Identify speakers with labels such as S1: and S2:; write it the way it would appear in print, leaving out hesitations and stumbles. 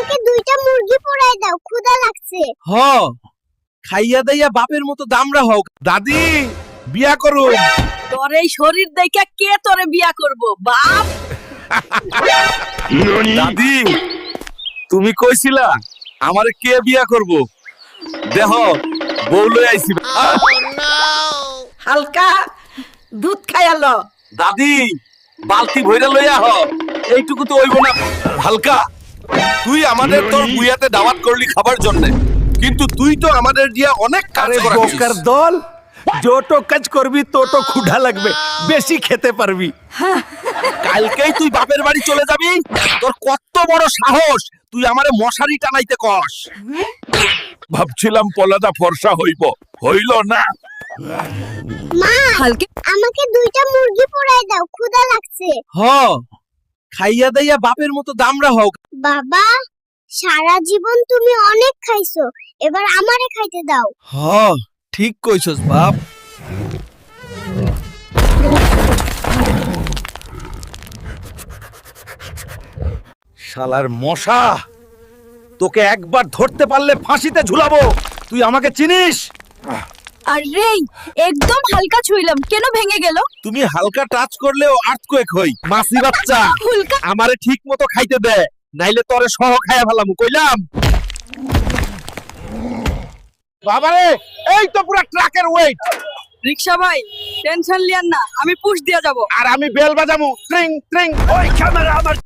S1: আমাকে দুইটা মুরগি পোড়ায় দাও, ক্ষুধা লাগছে।
S2: হ খাইয়া দাইয়া বাপের মতো দামরা হোক। দাদি বিয়া করো।
S3: তোর এই শরীর দেখে কে তোরে বিয়া করব বাপ?
S2: দাদি তুমি কইছিলা আমারে কে বিয়া করব? দেহ বউ লই আইছি।
S3: হালকা দুধ খাইয়ালো।
S2: দাদি বালতি ভইরা লইয়া হ, এইটুকু তো হইব না। হালকা তুই আমাদের তোর বুয়াতে দাওয়াত করলি খাবার জন্য, কিন্তু তুই তো আমাদের দিয়া অনেক কাজ করাছিস।
S4: বোকার দল, যত কাজ করবি তত ক্ষুধা লাগবে, বেশি খেতে পারবি।
S2: কালকেই তুই বাপের বাড়ি চলে যাবি? তোর কত বড় সাহস, তুই আমারে মশারি টানাইতে কস? ভাবছিলাম পলাদা ফর্সা হইব, হইল না।
S1: মা,
S3: হালকা
S1: আমাকে দুইটা মুরগি পোড়ায় দাও, ক্ষুধা লাগছে।
S2: হ খাইয়া দাইয়া বাপের মতো দামরা হোক।
S1: বাবা, সারা জীবন তুমি অনেক খাইছো, এবার আমারে খাইতে দাও।
S2: হ ঠিক কইছস বাপ।
S4: শালার মশা, তোকে একবার ধরতে পারলে ফাঁসিতে ঝুলাবো। তুই আমাকে চিনিস?
S3: আরে একদম হালকা ছুইলাম, কেন ভেঙে গেল?
S2: তুমি হালকা টাচ করলেও আর্থকোয়েক হই। মাসি বাচ্চা
S3: হুলকা
S2: আমারে ঠিক মতো খাইতে দে, নাইলে তরে সহ খাইয়া ফেলাম কইলাম। বাবারে এই তো পুরা ট্রাকের ওয়েট।
S3: রিকশা ভাই টেনশন লিয়ান না, আমি পুশ দিয়া যাব।
S2: আর আমি বেল বাজামু ট্রিং ট্রিং। ওই ক্যামেরা আমার